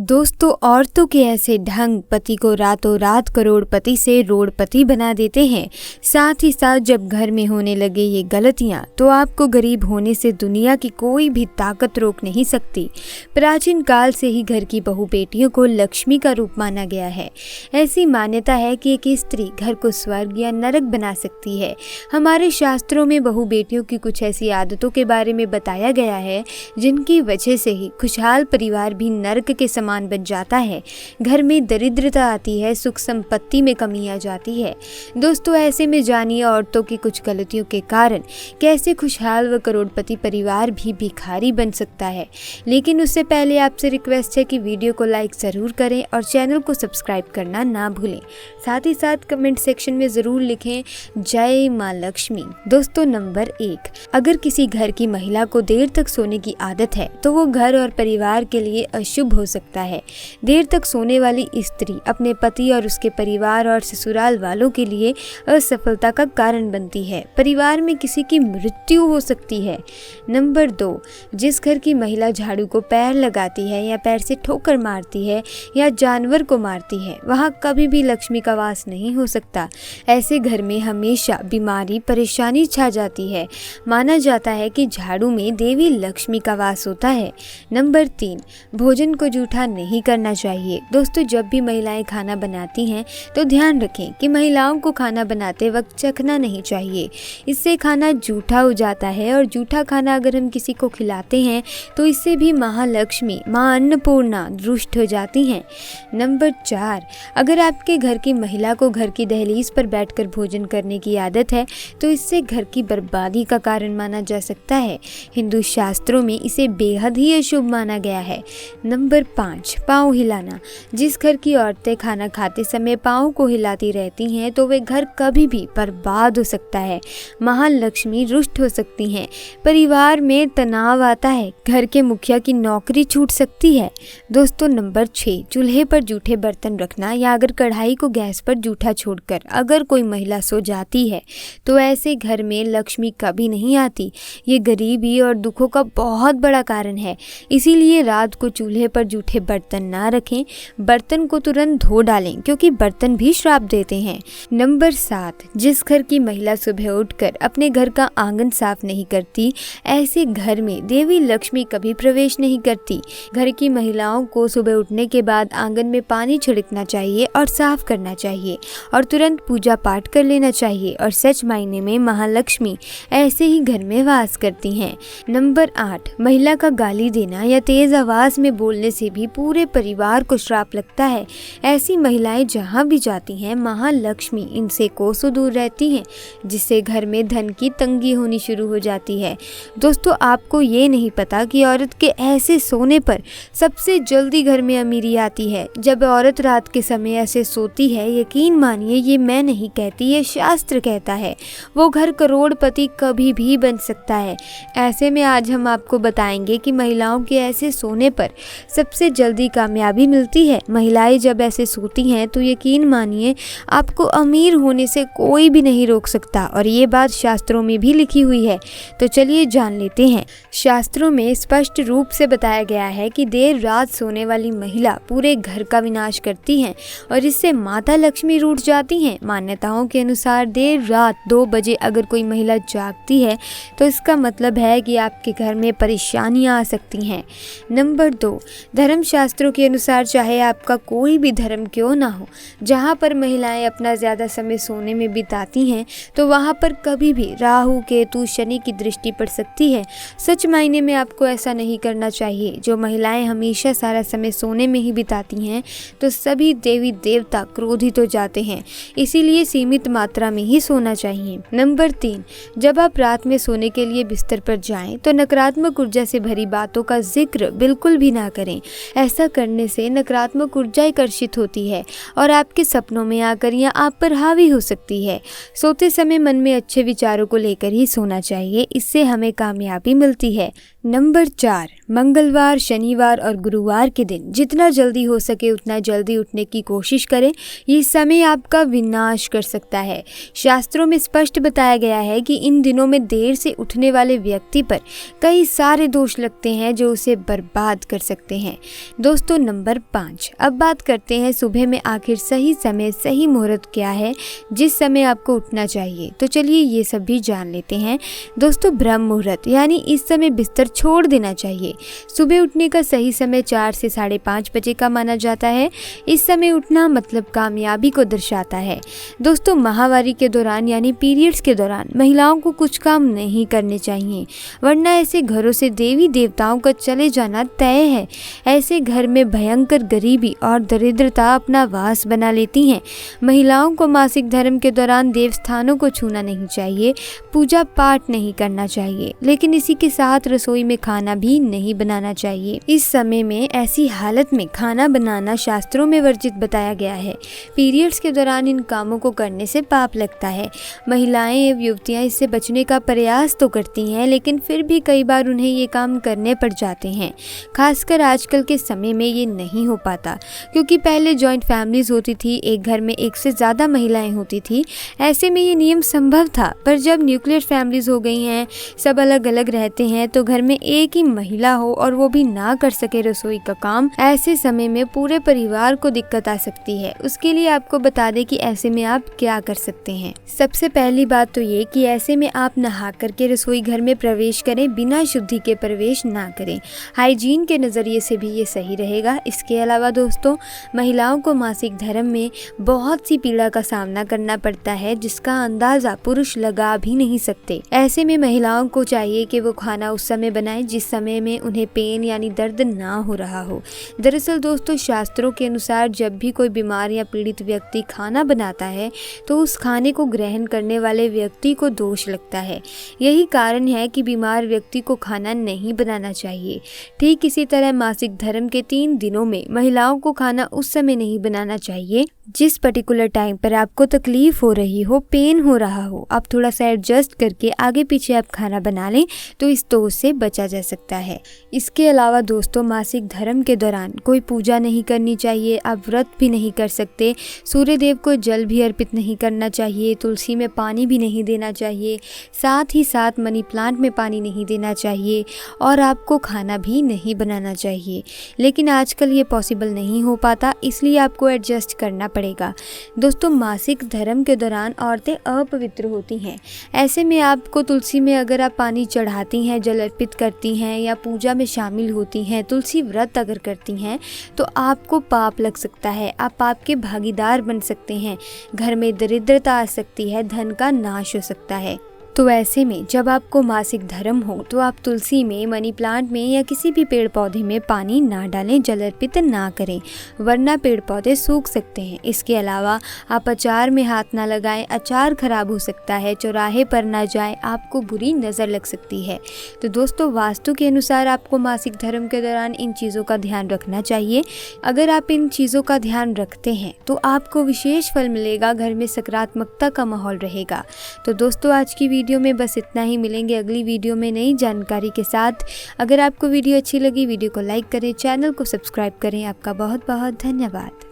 दोस्तों, औरतों के ऐसे ढंग पति को रातों रात करोड़पति से रोड़पति बना देते हैं। साथ ही साथ जब घर में होने लगे ये गलतियां तो आपको गरीब होने से दुनिया की कोई भी ताकत रोक नहीं सकती। प्राचीन काल से ही घर की बहू बेटियों को लक्ष्मी का रूप माना गया है। ऐसी मान्यता है कि एक स्त्री घर को स्वर्ग या नरक बना सकती है। हमारे शास्त्रों में बहू बेटियों की कुछ ऐसी आदतों के बारे में बताया गया है जिनकी वजह से ही खुशहाल परिवार भी नरक के समान बन जाता है। घर में दरिद्रता आती है, सुख संपत्ति में कमी आ जाती है। दोस्तों, ऐसे में जानिए औरतों की कुछ गलतियों के कारण कैसे खुशहाल व करोड़पति परिवार भी भिखारी बन सकता है। लेकिन उससे पहले आपसे रिक्वेस्ट है कि वीडियो को लाइक जरूर करें और चैनल को सब्सक्राइब करना ना भूलें। साथ ही साथ कमेंट सेक्शन में जरूर लिखें जय माँ लक्ष्मी। दोस्तों, नंबर 1, अगर किसी घर की महिला को देर तक सोने की आदत है तो वो घर और परिवार के लिए अशुभ हो सकता है। देर तक सोने वाली स्त्री अपने पति और उसके परिवार और ससुराल वालों के लिए असफलता का कारण बनती है। परिवार में किसी की मृत्यु हो सकती है। नंबर 2, जिस घर की महिला झाड़ू को पैर लगाती है या पैर से ठोकर मारती है या जानवर को मारती है, वहाँ कभी भी लक्ष्मी का वास नहीं हो सकता। ऐसे घर में हमेशा बीमारी परेशानी छा जाती है। माना जाता है कि झाड़ू में देवी लक्ष्मी का वास होता है। नंबर 3, भोजन को जूठा नहीं करना चाहिए। दोस्तों, जब भी महिलाएं खाना बनाती हैं तो ध्यान रखें कि महिलाओं को खाना बनाते वक्त चखना नहीं चाहिए। इससे खाना जूठा हो जाता है और जूठा खाना अगर हम किसी को खिलाते हैं तो इससे भी महालक्ष्मी माँ अन्नपूर्णा रुष्ट हो जाती हैं। नंबर 4, अगर आपके घर की महिला को घर की दहलीज पर बैठकर भोजन करने की आदत है तो इससे घर की बर्बादी का कारण माना जा सकता है। हिंदू शास्त्रों में इसे बेहद ही अशुभ माना गया है। नंबर 5, पाँव हिलाना। जिस घर की औरतें खाना खाते समय पाँव को हिलाती रहती हैं तो वे घर कभी भी बर्बाद हो सकता है। महालक्ष्मी रुष्ट हो सकती हैं। परिवार में तनाव आता है। घर के मुखिया की नौकरी छूट सकती है। दोस्तों, नंबर 6, चूल्हे पर जूठे बर्तन रखना या अगर कढ़ाई को गैस पर जूठा छोड़कर अगर कोई महिला सो जाती है तो ऐसे घर में लक्ष्मी कभी नहीं आती। ये गरीबी और दुखों का बहुत बड़ा कारण है। इसीलिए रात को चूल्हे पर जूठे बर्तन ना रखें। बर्तन को तुरंत धो डालें क्योंकि बर्तन भी श्राप देते हैं। नंबर 7, जिस घर की महिला सुबह उठकर अपने घर का आंगन साफ नहीं करती, ऐसे घर में देवी लक्ष्मी कभी प्रवेश नहीं करती। घर की महिलाओं को सुबह उठने के बाद आंगन में पानी छिड़कना चाहिए और साफ करना चाहिए और तुरंत पूजा पाठ कर लेना चाहिए और सच मायने में महालक्ष्मी ऐसे ही घर में वास करती हैं। नंबर 8, महिला का गाली देना या तेज आवाज में बोलने से भी पूरे परिवार को श्राप लगता है। ऐसी महिलाएं जहां भी जाती हैं महालक्ष्मी इनसे कोसों दूर रहती हैं, जिससे घर में धन की तंगी होनी शुरू हो जाती है। दोस्तों, आपको ये नहीं पता कि औरत के ऐसे सोने पर सबसे जल्दी घर में अमीरी आती है। जब औरत रात के समय ऐसे सोती है, यकीन मानिए ये मैं नहीं कहती, ये शास्त्र कहता है, वो घर करोड़पति कभी भी बन सकता है। ऐसे में आज हम आपको बताएंगे कि महिलाओं के ऐसे सोने पर सबसे जल्दी कामयाबी मिलती है। महिलाएं जब ऐसे सोती हैं तो यकीन मानिए आपको अमीर होने से कोई भी नहीं रोक सकता और ये बात शास्त्रों में भी लिखी हुई है। तो चलिए जान लेते हैं। शास्त्रों में स्पष्ट रूप से बताया गया है कि देर रात सोने वाली महिला पूरे घर का विनाश करती हैं और इससे माता लक्ष्मी रूठ जाती हैं। मान्यताओं के अनुसार देर रात 2 बजे अगर कोई महिला जागती है तो इसका मतलब है कि आपके घर में परेशानियां आ सकती हैं। नंबर 2, धर्म शास्त्रों के अनुसार चाहे आपका कोई भी धर्म क्यों ना हो, जहाँ पर महिलाएं अपना ज़्यादा समय सोने में बिताती हैं तो वहाँ पर कभी भी राहु केतु शनि की दृष्टि पड़ सकती है। सच मायने में आपको ऐसा नहीं करना चाहिए। जो महिलाएं हमेशा सारा समय सोने में ही बिताती हैं तो सभी देवी देवता क्रोधित हो जाते हैं। इसीलिए सीमित मात्रा में ही सोना चाहिए। नंबर 3, जब आप रात में सोने के लिए बिस्तर पर जाएं तो नकारात्मक ऊर्जा से भरी बातों का जिक्र बिल्कुल भी ना करें। ऐसा करने से नकारात्मक ऊर्जा आकर्षित होती है और आपके सपनों में आकर या आप पर हावी हो सकती है। सोते समय मन में अच्छे विचारों को लेकर ही सोना चाहिए, इससे हमें कामयाबी मिलती है। नंबर 4, मंगलवार, शनिवार और गुरुवार के दिन जितना जल्दी हो सके उतना जल्दी उठने की कोशिश करें। ये समय आपका विनाश कर सकता है। शास्त्रों में स्पष्ट बताया गया है कि इन दिनों में देर से उठने वाले व्यक्ति पर कई सारे दोष लगते हैं जो उसे बर्बाद कर सकते हैं। दोस्तों, नंबर 5, अब बात करते हैं सुबह में आखिर सही समय, सही मुहूर्त क्या है जिस समय आपको उठना चाहिए। तो चलिए ये सब भी जान लेते हैं। दोस्तों, ब्रह्म मुहूर्त यानी इस समय बिस्तर छोड़ देना चाहिए। सुबह उठने का सही समय 4 से 5:30 बजे का माना जाता है। इस समय उठना मतलब कामयाबी को दर्शाता है। दोस्तों, माहवारी के दौरान यानी पीरियड्स के दौरान महिलाओं को कुछ काम नहीं करने चाहिए, वरना ऐसे घरों से देवी देवताओं का चले जाना तय है। ऐसे घर में भयंकर गरीबी और दरिद्रता अपना वास बना लेती हैं। महिलाओं को मासिक धर्म के दौरान देवस्थानों को छूना नहीं चाहिए, पूजा पाठ नहीं करना चाहिए, लेकिन इसी के साथ रसोई में खाना भी नहीं बनाना चाहिए। इस समय में ऐसी हालत में खाना बनाना शास्त्रों में वर्जित बताया गया है। पीरियड्स के दौरान इन कामों को करने से पाप लगता है। महिलाएं एवं युवतियां इससे बचने का प्रयास तो करती हैं, लेकिन फिर भी कई बार उन्हें ये काम करने पड़ जाते हैं। खासकर आजकल के समय में ये नहीं हो पाता, क्योंकि पहले जॉइंट फैमिलीज होती थी, एक घर में एक से ज़्यादा महिलाएं होती थी। ऐसे में ये नियम संभव था, पर जब न्यूक्लियर फैमिलीज हो गई हैं, सब अलग अलग रहते हैं, तो घर में एक ही महिला हो और वो भी ना कर सके रसोई का काम, ऐसे समय में पूरे परिवार को दिक्कत आ सकती है। उसके लिए आपको बता दें कि ऐसे में आप क्या कर सकते हैं। सबसे पहली बात तो ये कि ऐसे में आप नहा करके रसोई घर में प्रवेश करें, बिना शुद्धि के प्रवेश ना करें। हाइजीन के नज़रिए से भी ये सही रहेगा। इसके अलावा दोस्तों, महिलाओं को मासिक धर्म में बहुत सी पीड़ा का सामना करना पड़ता है, जिसका अंदाजा पुरुष लगा भी नहीं सकते। ऐसे में महिलाओं को चाहिए कि वो खाना उस समय बनाएं जिस समय में उन्हें पेन यानी दर्द ना हो रहा हो। दरअसल दोस्तों, शास्त्रों के अनुसार जब भी कोई बीमार या पीड़ित व्यक्ति खाना बनाता है तो उस खाने को ग्रहण करने वाले व्यक्ति को दोष लगता है। यही कारण है कि बीमार व्यक्ति को खाना नहीं बनाना चाहिए। ठीक इसी तरह मासिक धर्म के 3 दिनों में महिलाओं को खाना उस समय नहीं बनाना चाहिए जिस पर्टिकुलर टाइम पर आपको तकलीफ हो रही हो, पेन हो रहा हो। आप थोड़ा सा एडजस्ट करके आगे पीछे आप खाना बना लें तो इस दोष से बचा जा सकता है। इसके अलावा दोस्तों, मासिक धर्म के दौरान कोई पूजा नहीं करनी चाहिए, आप व्रत भी नहीं कर सकते, सूर्य देव को जल भी अर्पित नहीं करना चाहिए, तुलसी में पानी भी नहीं देना चाहिए, साथ ही साथ मनी प्लांट में पानी नहीं देना चाहिए और आपको खाना भी नहीं बनाना चाहिए। लेकिन आजकल ये पॉसिबल नहीं हो पाता, इसलिए आपको एडजस्ट करना पड़ेगा। दोस्तों, मासिक धर्म के दौरान औरतें अपवित्र होती हैं। ऐसे में आपको तुलसी में अगर आप पानी चढ़ाती हैं, जल अर्पित करती हैं या पूजा में शामिल होती हैं, तुलसी व्रत अगर करती हैं, तो आपको पाप लग सकता है, आप पाप के भागीदार बन सकते हैं, घर में दरिद्रता आ सकती है, धन का नाश हो सकता है। तो ऐसे में जब आपको मासिक धर्म हो तो आप तुलसी में, मनी प्लांट में या किसी भी पेड़ पौधे में पानी ना डालें, जल अर्पित ना करें, वरना पेड़ पौधे सूख सकते हैं। इसके अलावा आप अचार में हाथ ना लगाएं, अचार खराब हो सकता है, चौराहे पर ना जाएं, आपको बुरी नज़र लग सकती है। तो दोस्तों, वास्तु के अनुसार आपको मासिक धर्म के दौरान इन चीज़ों का ध्यान रखना चाहिए। अगर आप इन चीज़ों का ध्यान रखते हैं तो आपको विशेष फल मिलेगा, घर में सकारात्मकता का माहौल रहेगा। तो दोस्तों, आज की वीडियो में बस इतना ही। मिलेंगे अगली वीडियो में नई जानकारी के साथ। अगर आपको वीडियो अच्छी लगी, वीडियो को लाइक करें, चैनल को सब्सक्राइब करें। आपका बहुत बहुत धन्यवाद।